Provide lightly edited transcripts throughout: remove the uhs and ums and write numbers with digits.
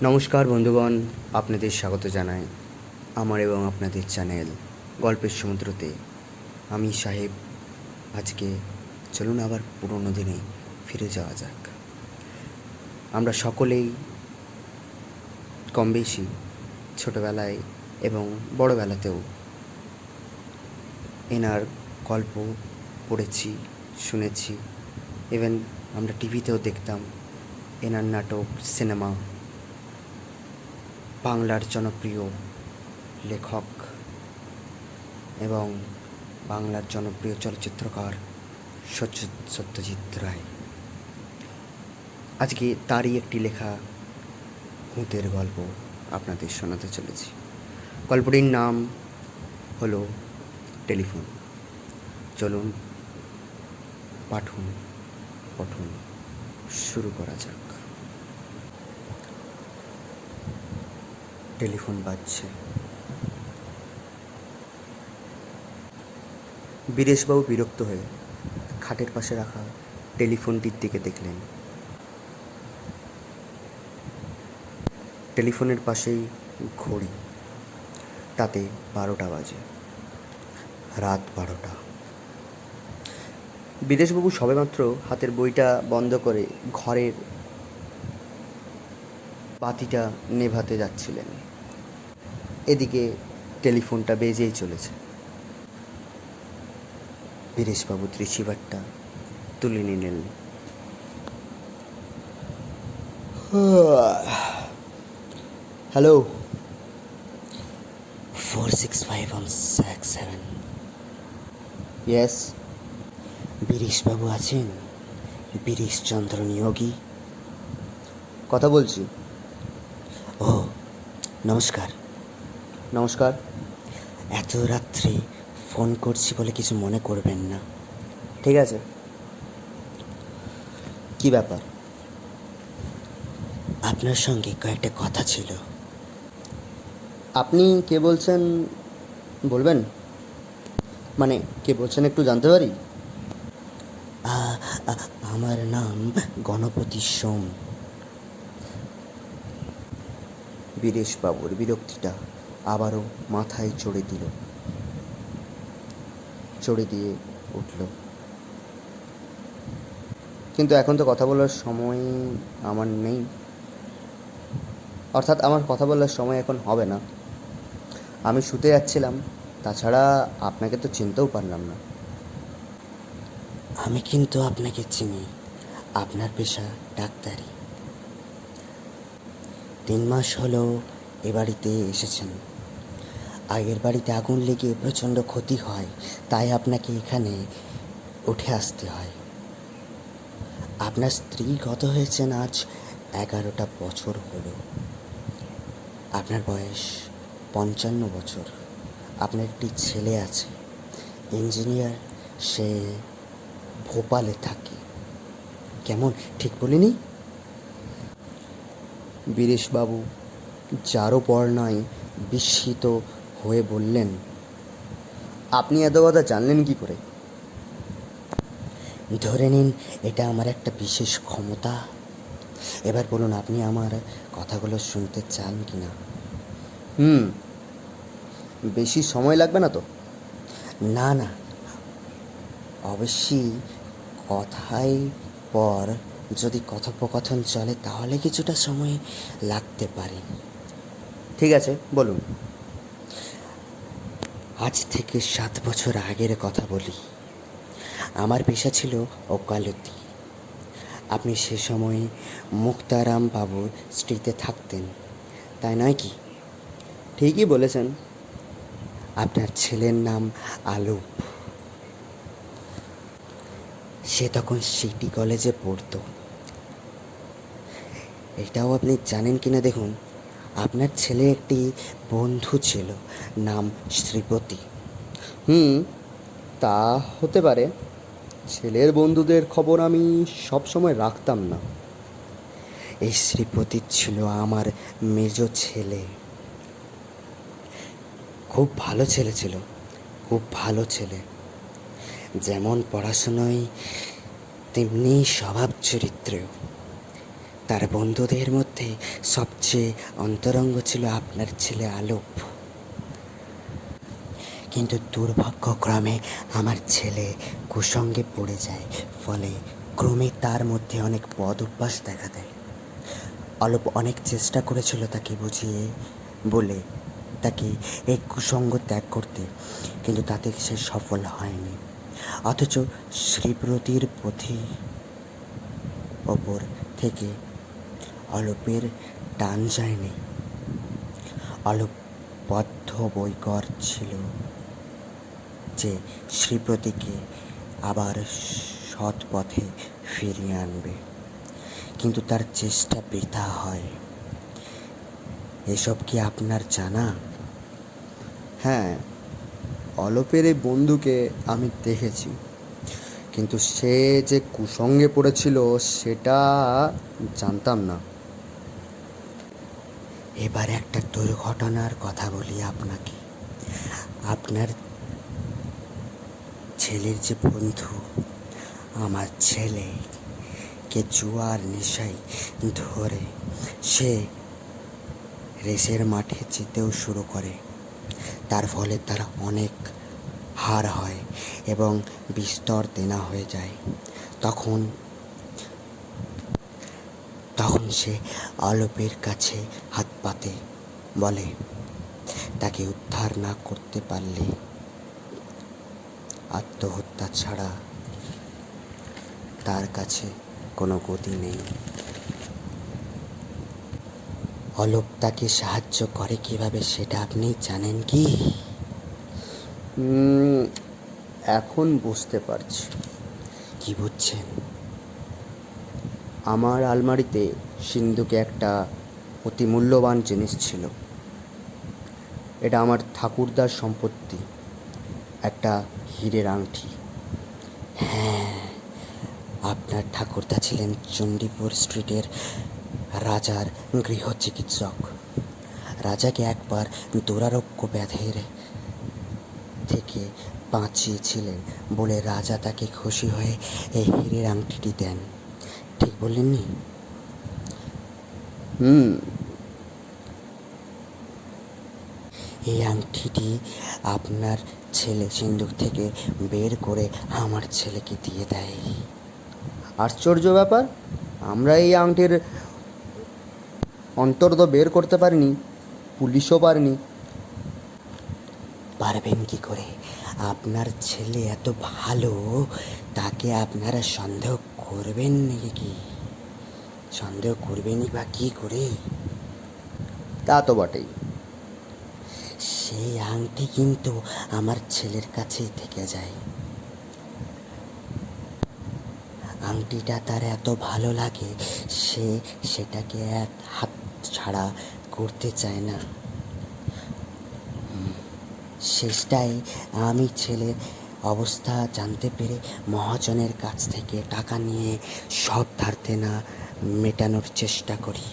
নমস্কার বন্ধুগণ, আপনাদের স্বাগত জানাই আমার এবং আপনাদের চ্যানেল গল্পের সমুদ্রতে। আমি সাহেব। আজকে চলুন আবার পুরনো দিনে ফিরে যাওয়া যাক। আমরা সকলেই কম বেশি ছোটোবেলায় এবং বড়োবেলাতেও এনার গল্প পড়েছি, শুনেছি। ইভেন আমরা টিভিতেও দেখতাম এনার নাটক, সিনেমা। বাংলার জনপ্রিয় লেখক এবং বাংলার জনপ্রিয় চলচ্চিত্রকার সত্যজিৎ রায়। আজকে তারই একটি লেখা ভূতের গল্প আপনাদের শোনাতে চলেছি। গল্পটির নাম হলো টেলিফোন। চলুন পঠন শুরু করা যাক। টেলিফোন বাজছে। বীরেশবাবু বিরক্ত হয়ে খাটের পাশে রাখা টেলিফোনটির দিকে দেখলেন। টেলিফোনের পাশেই ঘড়ি, তাতে 12টা বাজে, রাত 12টা। বীরেশবাবু সবেমাত্র হাতের বইটা বন্ধ করে ঘরের বাতিটা নেভাতে যাচ্ছিলেন। এদিকে টেলিফোনটা বেজেই চলেছে। বীরেশবাবু রিসিভারটা তুলে নিলেন। হ্যালো, 46517। ইয়েস। বীরেশবাবু আছেন? বীরেশচন্দ্র নিয়োগী কথা বলছি। ও, নমস্কার। নমস্কার। এত রাত্রে ফোন করছি বলে কিছু মনে করবেন না। ঠিক আছে। কি ব্যাপার? আপনার সঙ্গে কয়েকটা কথা ছিল। আপনি কে বলছেন বলবেন? মানে কে বলছেন একটু জানতে পারি? আমার নাম গণপতি সোম। বীরেশবাবুর বিরক্তিটা আবারও মাথায় চড়ে দিয়ে উঠল। কিন্তু এখন তো কথা বলার সময় আমার নেই, অর্থাৎ আমার কথা বলার সময় এখন হবে না। আমি শুতে যাচ্ছিলাম। তাছাড়া আপনাকে তো চিনতেও পারলাম না। আমি কিন্তু আপনাকে চিনি। আপনার পেশা ডাক্তারি। 3 মাস হলো এ বাড়িতে এসেছেন। আগের বাড়িতে আগুন লেগে প্রচণ্ড ক্ষতি হয়, তাই আপনাকে এখানে উঠে আসতে হয়। আপনার স্ত্রী গত হয়েছেন আজ 11টা বছর হলো। আপনার বয়স 55 বছর। আপনার একটি ছেলে আছে, ইঞ্জিনিয়ার। সে ভোপালে থাকে। কেমন, ঠিক বলিনি? বীরেশবাবু জারপরনায় বিস্মিত হয়ে বললেন, আপনি এত কথা জানলেন কি করে? ধরে নিন এটা আমার একটা বিশেষ ক্ষমতা। এবার বলুন, আপনি আমার কথাগুলো শুনতে চান কি না? বেশি সময় লাগবে না তো? না, অবশ্যই কথায় পর যদি কথোপকথন চলে তাহলে কিছুটা সময় লাগতে পারে। ঠিক আছে, বলুন। আজ থেকে 7 বছর আগের কথা বলি। আমার পেশা ছিল ওকালতি। আপনি সে সময় মুক্তারাম বাবুর স্ট্রিটে থাকতেন, তাই নয় কি? ঠিকই বলেছেন। আপনার ছেলের নাম আলুপ। সে তখন সিটি কলেজে পড়তো। এটাও আপনি জানেন কিনা দেখুন, আপনার ছেলে একটি বন্ধু ছিল, নাম শ্রীপতি। তা হতে পারে। ছেলের বন্ধুদের খবর আমি সব সময় রাখতাম না। এই শ্রীপতি ছিল আমার মেজ ছেলে। খুব ভালো ছেলে ছিল, খুব ভালো ছেলে। যেমন পড়াশোনায় তেমনি স্বভাব চরিত্রেও। তার বন্ধুদের মধ্যে সবচেয়ে অন্তরঙ্গ ছিল আপনার ছেলে আলোপ। কিন্তু দুর্ভাগ্যক্রমে আমার ছেলে কুসঙ্গে পড়ে যায়, ফলে ক্রমে তার মধ্যে অনেক বদ অভ্যাস দেখা দেয়। আলোপ অনেক চেষ্টা করেছিল তাকে বুঝিয়ে বলে তাকে এই কুসঙ্গ ত্যাগ করতে, কিন্তু তাতে সে সফল হয়নি। অথচ শ্রীব্রতীর পথি ওপর থেকে অলোপের টান যায়নি। অলোপ বদ্ধ ছিল যে শ্রীব্রতীকে আবার সৎ পথে ফিরিয়ে আনবে, কিন্তু তার চেষ্টা বৃথা হয়। এসব কি আপনার জানা? হ্যাঁ, অলোপের এই বন্ধুকে আমি দেখেছি, কিন্তু সে যে কুসঙ্গে পড়েছিল সেটা জানতাম না। এবার একটা দুর্ঘটনার কথা বলি আপনাকে। আপনার ছেলের যে বন্ধু, আমার ছেলেকে জুয়ার নেশায় ধরে সে রেসের মাঠে যেতেও শুরু করে। তার ফলে তার অনেক হার হয় এবং বিস্তর দেনা হয়ে যায়। তখন সে আলোপের কাছে হাত পাতে, বলে তাকে উদ্ধার না করতে পারলে আত্মহত্যা ছাড়া তার কাছে কোনো গতি নেই। অলোপ তাকে সাহায্য করে কিভাবে সেটা আপনি জানেন কি? এখন বুঝতে পারছি। কি বুঝছেন? আমার আলমারিতে সিন্ধুকে একটা অতি মূল্যবান জিনিস ছিল। এটা আমার ঠাকুরদার সম্পত্তি, একটা হীরের আংটি। হ্যাঁ, আপনার ঠাকুরদা ছিলেন চণ্ডীপুর স্ট্রিটের রাজার গৃহ চিকিৎসক। রাজাকে একবার দুরারোগ্য ব্যাধির থেকে বাঁচিয়েছিলেন বলে রাজা তাকে খুশি হয়ে এই হীরের আংটিটি দেন। ঠিক বললেননি? এই আংটিটি আপনার ছেলে সিন্ধুক থেকে বের করে আমার ছেলেকে দিয়ে দেয়। আশ্চর্য ব্যাপার, আমরা এই আংটির অন্তর্দ বের করতে পারিনি, পুলিশও পারেনি। পারবেন কি করে? আপনার ছেলে এত ভালো, তাকে আপনারা সন্দেহ করবেন নাকি? কি সন্দেহ করবেনই বা কি করে? তা তো বটেই। সেই আংটি কিন্তু আমার ছেলের কাছেই থেকে যায়। আংটিটা তার এত ভালো লাগে, সে সেটাকে এক হাত ছাড়া করতে চায় না। শেষটায় আমি ছেলের অবস্থা জানতে পেরে মহাজনের কাছ থেকে টাকা নিয়ে সব ধার দেনা মেটানোর চেষ্টা করি।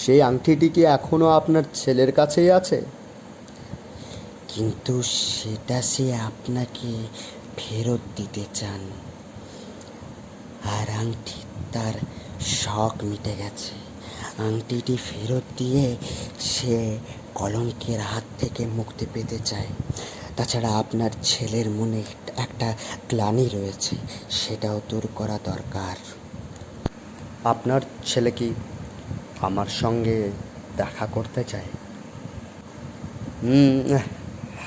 সেই আংটিটি কি এখনো আপনার ছেলের কাছেই আছে? কিন্তু সেটা সে আপনাকে ফেরত দিতে চান, আর আংটি তার শখ মিটে গেছে। আংটিটি ফেরত দিয়ে সে কলঙ্কের হাত থেকে মুক্তি পেতে চায়। তাছাড়া আপনার ছেলের মনে একটা গ্লানি রয়েছে, সেটাও দূর করা দরকার। আপনার ছেলে কি আমার সঙ্গে দেখা করতে চায়?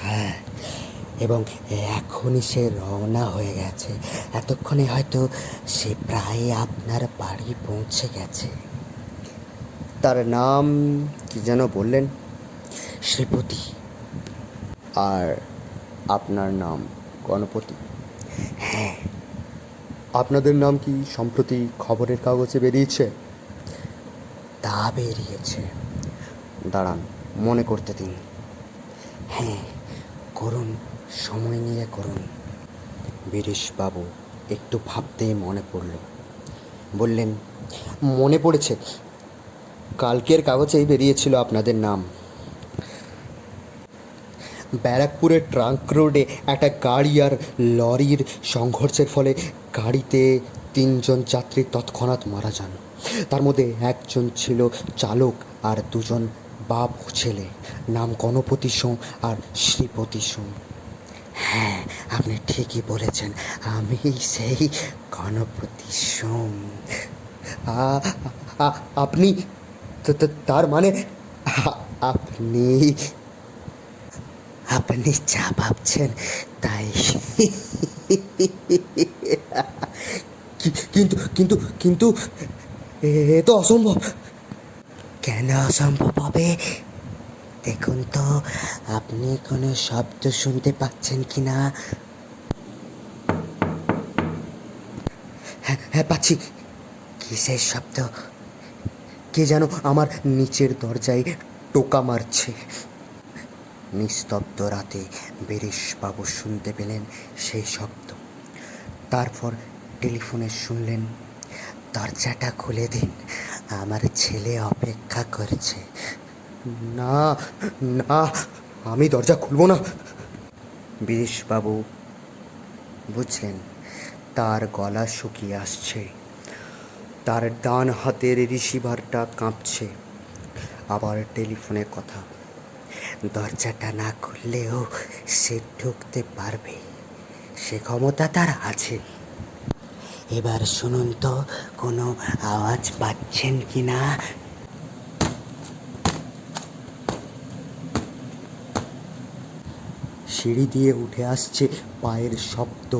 হ্যাঁ, এবং এখনই সে রওনা হয়ে গেছে। এতক্ষণে হয়তো সে প্রায় আপনার বাড়ি পৌঁছে গেছে। তার নাম কি যেন বললেন? শ্রীপতি। আর আপনার নাম গণপতি? হ্যাঁ। আপনাদের নাম কি সম্প্রতি খবরের কাগজে বেরিয়েছে? তা বেরিয়েছে। দাঁড়ান, মনে করতে দিন। হ্যাঁ, করুন, সময় নিয়ে করুন। বীরেশবাবু একটু ভাবতেই মনে পড়ল। বললেন, মনে পড়েছে, কালকের কাগজেই বেরিয়েছিল আপনাদের নাম। ব্যারাকপুরের ট্রাঙ্ক রোডে একটা গাড়ি আর লরির সংঘর্ষের ফলে গাড়িতে তিনজন যাত্রী তৎক্ষণাৎ মারা যান। তার মধ্যে একজন ছিল চালক আর দুজন বাপ ছেলে, নাম গণপতি সোম আর শ্রীপতি সোম। হ্যাঁ, আপনি ঠিকই বলেছেন, আমি সেই গণপতি সোম। আ- আপনি তার মানে আপনি আপনি যা ভাবছেন তাই। কিন্তু কিন্তু কিন্তু এ তো অসম্ভব। কেন অসম্ভব হবে? দেখুন তো, আপনি কোনো শব্দ শুনতে পাচ্ছেন কি না? হ্যাঁ হ্যাঁ, পাচ্ছি। কিসের শব্দ? কে যেন আমার নিচের দরজায় টোকা মারছে। নিস্তব্ধ রাতে বীরেশবাবু শুনতে পেলেন সেই শব্দ। তারপর টেলিফোনে শুনলেন, দরজাটা খুলে দিন, আমার ছেলে অপেক্ষা করছে। না না, আমি দরজা খুলবো না। বীরেশবাবু বুঝলেন তার গলা শুকিয়ে আসছে, তার ডান হাতের রিসিভারটা কাঁপছে। আবার টেলিফোনে কথা, দরজাটা না খুললেও সে ঢুকতে পারবে, সে ক্ষমতা তার আছে। এবার শুনুন তো, কোনো আওয়াজ পাচ্ছেন কি না? সিঁড়ি দিয়ে উঠে আসছে পায়ের শব্দ।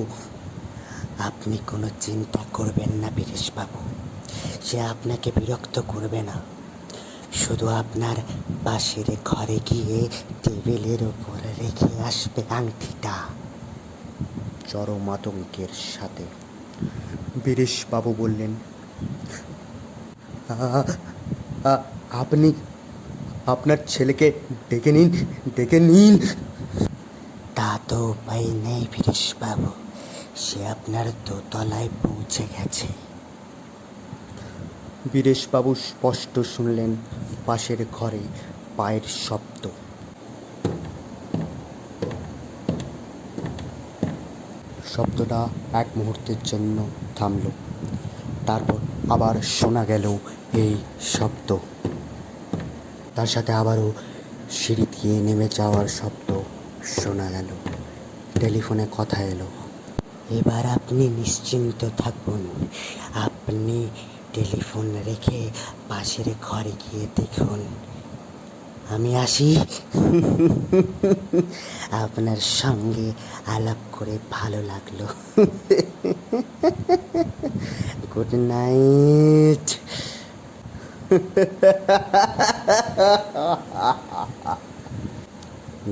আপনি কোনো চিন্তা করবেন না বীরেশবাবু, সে আপনাকে বিরক্ত করবে না। শুধু আপনার পাশের ঘরে গিয়ে টেবিলের ওপর রেখে আসবে আংটিটা। চরম আতঙ্কের সাথে বীরেশবাবু বললেন, আপনি আপনার ছেলেকে ডেকে নিন, ডেকে নিন। তা তো উপায় নেই বীরেশবাবু, সে আপনার দোতলায় পৌঁছে গেছে। বীরেশবাবু স্পষ্ট শুনলেন পাশের ঘরে পায়ের শব্দ। শব্দটা এক মুহূর্তের জন্য থামল, তারপর আবার শোনা গেল এই শব্দ। তার সাথে আবারও সিঁড়ি দিয়ে নেমে যাওয়ার শব্দ শোনা গেল। টেলিফোনে কথা এলো, এবার আপনি নিশ্চিন্ত থাকুন, আপনি টেলিফোন রেখে পাশের ঘরে গিয়ে দেখুন। আমি আসি। আপনার সঙ্গে আলাপ করে ভালো লাগলো। Good night.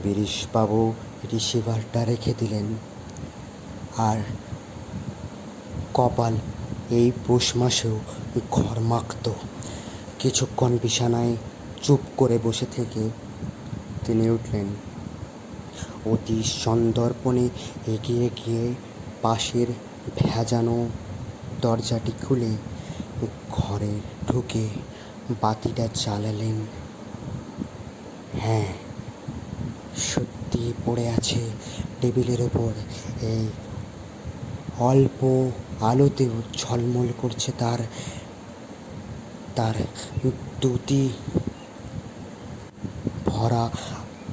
বীরেশবাবু রিসিভারটা রেখে দিলেন। আর কপাল এই পৌষ মাসেও ঘর্মাক্ত। কিছুক্ষণ বিছানায় চুপ করে বসে থেকে তিনি উঠলেন। অতি সন্দর্পণে এগিয়ে গিয়ে পাশের ভেজানো দরজাটি খুলে ঘরে ঢুকে বাতিটা জ্বালালেন। হ্যাঁ, সত্যি পড়ে আছে টেবিলের ওপর। এই অল্প আলোতেও ঝলমল করছে তার তার দুটি ভরা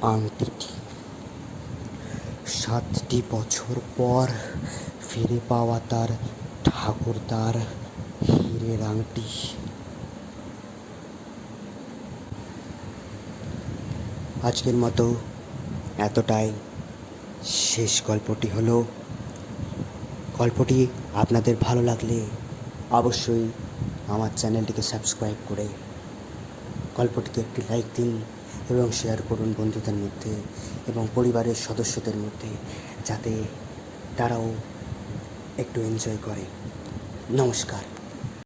আংটিটি। 7টি বছর পর ফিরে পাওয়া তার ঠাকুরদার হীরের আংটি। আজকের মতো এতটাই। শেষ গল্পটি হলো। গল্পটি আপনাদের ভালো লাগলে অবশ্যই আমার চ্যানেলটিকে সাবস্ক্রাইব করে গল্পটিকে একটি লাইক দিন এবং শেয়ার করুন বন্ধুদের মধ্যে এবং পরিবারের সদস্যদের মধ্যে, যাতে তারাও একটু এনজয় করে। নমস্কার।